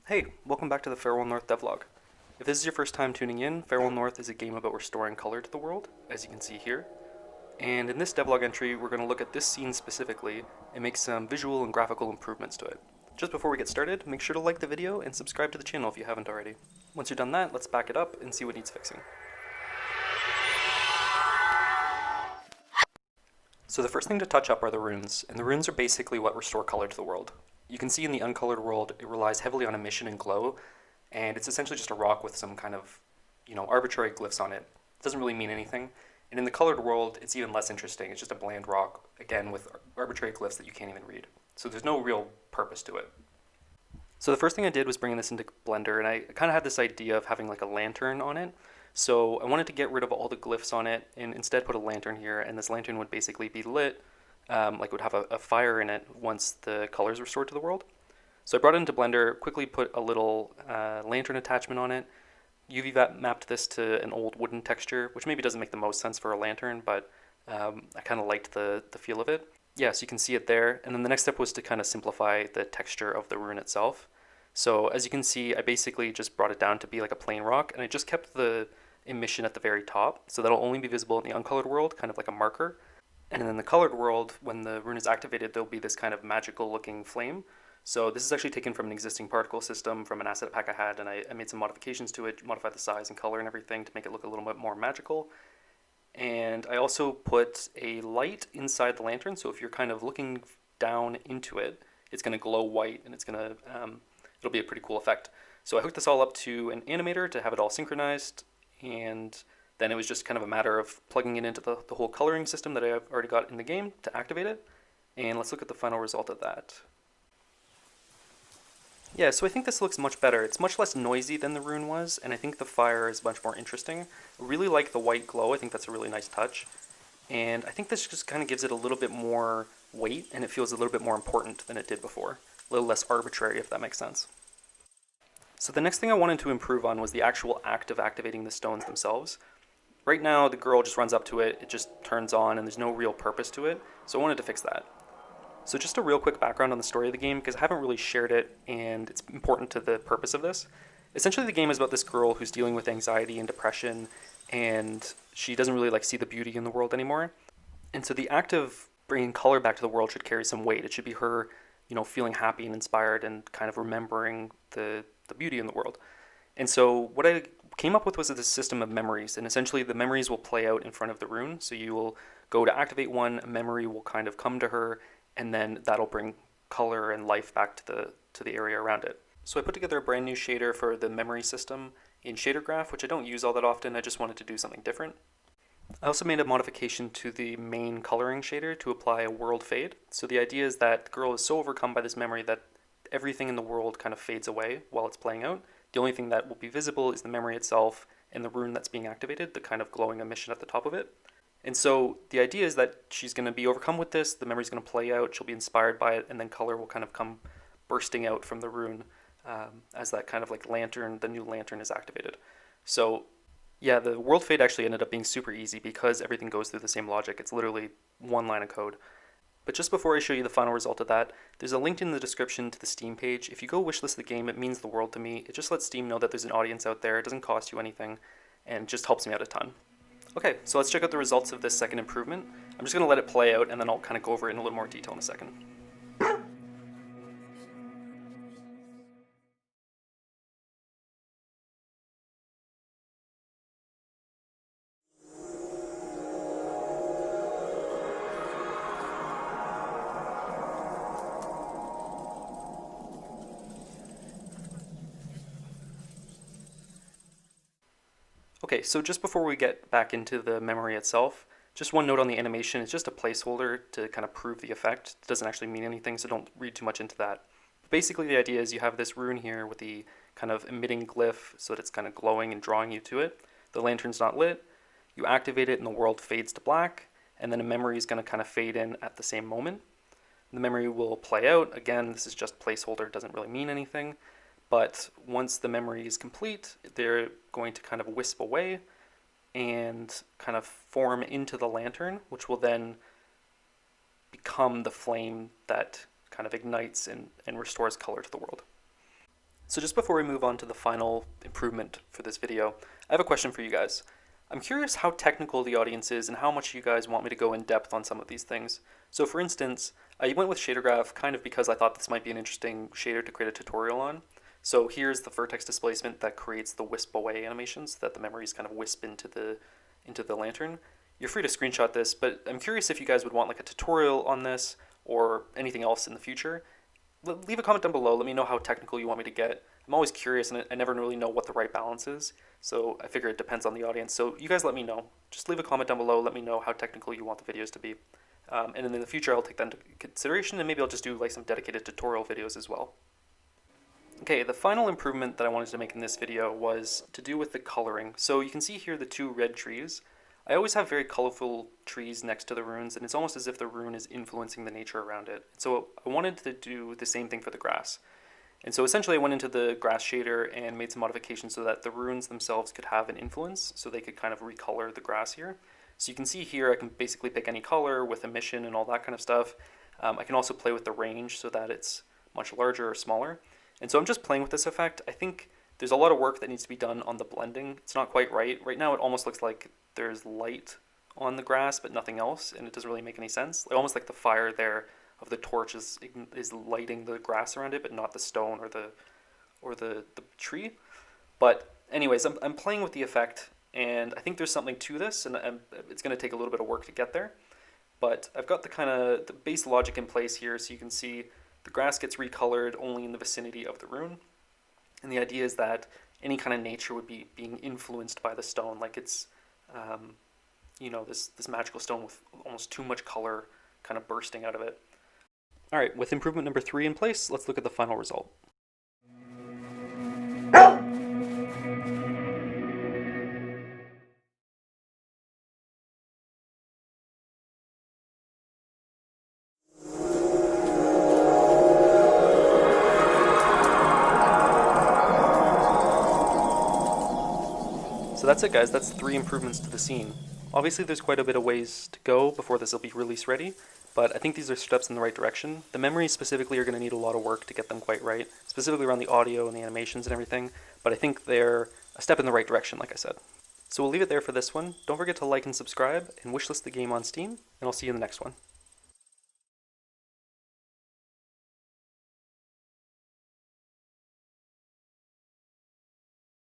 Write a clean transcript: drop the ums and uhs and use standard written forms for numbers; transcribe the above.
Hey, welcome back to the Farewell North Devlog. If this is your first time tuning in, Farewell North is a game about restoring color to the world, as you can see here. And in this devlog entry, we're going to look at this scene specifically and make some visual and graphical improvements to it. Just before we get started, make sure to like the video and subscribe to the channel if you haven't already. Once you've done that, let's back it up and see what needs fixing. So the first thing to touch up are the runes, and the runes are basically what restore color to the world. You can see in the uncolored world, it relies heavily on emission and glow, and it's essentially just a rock with some kind of, arbitrary glyphs on it. It doesn't really mean anything. And in the colored world, it's even less interesting. It's just a bland rock, again, with arbitrary glyphs that you can't even read. So there's no real purpose to it. So the first thing I did was bring this into Blender, and I kind of had this idea of having like a lantern on it. So I wanted to get rid of all the glyphs on it and instead put a lantern here, and this lantern would basically be lit, like it would have a fire in it once the color is restored to the world. So I brought it into Blender, quickly put a little lantern attachment on it, UV mapped this to an old wooden texture, which maybe doesn't make the most sense for a lantern, but I kind of liked the feel of it. Yeah, so you can see it there, and then the next step was to kind of simplify the texture of the rune itself. So as you can see, I basically just brought it down to be like a plain rock, and I just kept the emission at the very top, so that'll only be visible in the uncolored world, kind of like a marker. And in the colored world, when the rune is activated, there'll be this kind of magical looking flame. So this is actually taken from an existing particle system from an asset pack I had, and I made some modifications to it, modified the size and color and everything to make it look a little bit more magical. And I also put a light inside the lantern, so if you're kind of looking down into it, it's going to glow white, and it'll be a pretty cool effect. So I hooked this all up to an animator to have it all synchronized, and then it was just kind of a matter of plugging it into the whole coloring system that I've already got in the game to activate it. And let's look at the final result of that. Yeah, so I think this looks much better. It's much less noisy than the rune was, and I think the fire is much more interesting. I really like the white glow. I think that's a really nice touch. And I think this just kind of gives it a little bit more weight, and it feels a little bit more important than it did before. A little less arbitrary, if that makes sense. So the next thing I wanted to improve on was the actual act of activating the stones themselves. Right now, the girl just runs up to it, it just turns on, and there's no real purpose to it, so I wanted to fix that. So just a real quick background on the story of the game, because I haven't really shared it, and it's important to the purpose of this. Essentially, the game is about this girl who's dealing with anxiety and depression, and she doesn't really see the beauty in the world anymore. And so the act of bringing color back to the world should carry some weight. It should be her, feeling happy and inspired and kind of remembering the beauty in the world. And so what I came up with was this system of memories, and essentially the memories will play out in front of the rune. So you will go to activate one, a memory will kind of come to her, and then that'll bring color and life back to the area around it. So I put together a brand new shader for the memory system in Shader Graph, which I don't use all that often. I just wanted to do something different. I also made a modification to the main coloring shader to apply a world fade. So the idea is that the girl is so overcome by this memory that everything in the world kind of fades away while it's playing out. The only thing that will be visible is the memory itself and the rune that's being activated, the kind of glowing emission at the top of it. And so the idea is that she's going to be overcome with this, the memory's going to play out, she'll be inspired by it, and then color will kind of come bursting out from the rune as that kind of lantern, the new lantern is activated. So yeah, the world fade actually ended up being super easy because everything goes through the same logic. It's literally one line of code. But just before I show you the final result of that, there's a link in the description to the Steam page. If you go wishlist the game, it means the world to me. It just lets Steam know that there's an audience out there. It doesn't cost you anything, and just helps me out a ton. Okay, so let's check out the results of this second improvement. I'm just going to let it play out, and then I'll kind of go over it in a little more detail in a second. Okay, so just before we get back into the memory itself, just one note on the animation. It's just a placeholder to kind of prove the effect. It doesn't actually mean anything, so don't read too much into that. But basically the idea is you have this rune here with the kind of emitting glyph so that it's kind of glowing and drawing you to it. The lantern's not lit. You activate it and the world fades to black, and then a memory is going to kind of fade in at the same moment. The memory will play out. Again, this is just placeholder, it doesn't really mean anything. But once the memory is complete, they're going to kind of wisp away and kind of form into the lantern, which will then become the flame that kind of ignites and restores color to the world. So just before we move on to the final improvement for this video, I have a question for you guys. I'm curious how technical the audience is and how much you guys want me to go in depth on some of these things. So for instance, I went with shader graph kind of because I thought this might be an interesting shader to create a tutorial on. So here's the vertex displacement that creates the wisp away animations so that the memories kind of wisp into the lantern. You're free to screenshot this, but I'm curious if you guys would want like a tutorial on this or anything else in the future. Leave a comment down below. Let me know how technical you want me to get. I'm always curious and I never really know what the right balance is. So I figure it depends on the audience. So you guys let me know. Just leave a comment down below. Let me know how technical you want the videos to be. And then in the future, I'll take that into consideration and maybe I'll just do like some dedicated tutorial videos as well. Okay, the final improvement that I wanted to make in this video was to do with the coloring. So you can see here the two red trees. I always have very colorful trees next to the runes, and it's almost as if the rune is influencing the nature around it. So I wanted to do the same thing for the grass. And so essentially I went into the grass shader and made some modifications so that the runes themselves could have an influence, so they could kind of recolor the grass here. So you can see here I can basically pick any color with emission and all that kind of stuff. I can also play with the range so that it's much larger or smaller. And so I'm just playing with this effect. I think there's a lot of work that needs to be done on the blending. It's not quite right. Right now it almost looks like there's light on the grass but nothing else, and it doesn't really make any sense. Almost like the fire there of the torch is lighting the grass around it but not the stone or the tree. But anyways, I'm playing with the effect and I think there's something to this, and it's going to take a little bit of work to get there. But I've got the base logic in place here, so you can see the grass gets recolored only in the vicinity of the rune. And the idea is that any kind of nature would be being influenced by the stone, like it's, this magical stone with almost too much color kind of bursting out of it. All right, with improvement number 3 in place, let's look at the final result. So that's it, guys. That's 3 improvements to the scene. Obviously there's quite a bit of ways to go before this will be release ready, but I think these are steps in the right direction. The memories specifically are going to need a lot of work to get them quite right, specifically around the audio and the animations and everything, but I think they're a step in the right direction, like I said. So we'll leave it there for this one. Don't forget to like and subscribe, and wishlist the game on Steam, and I'll see you in the next one.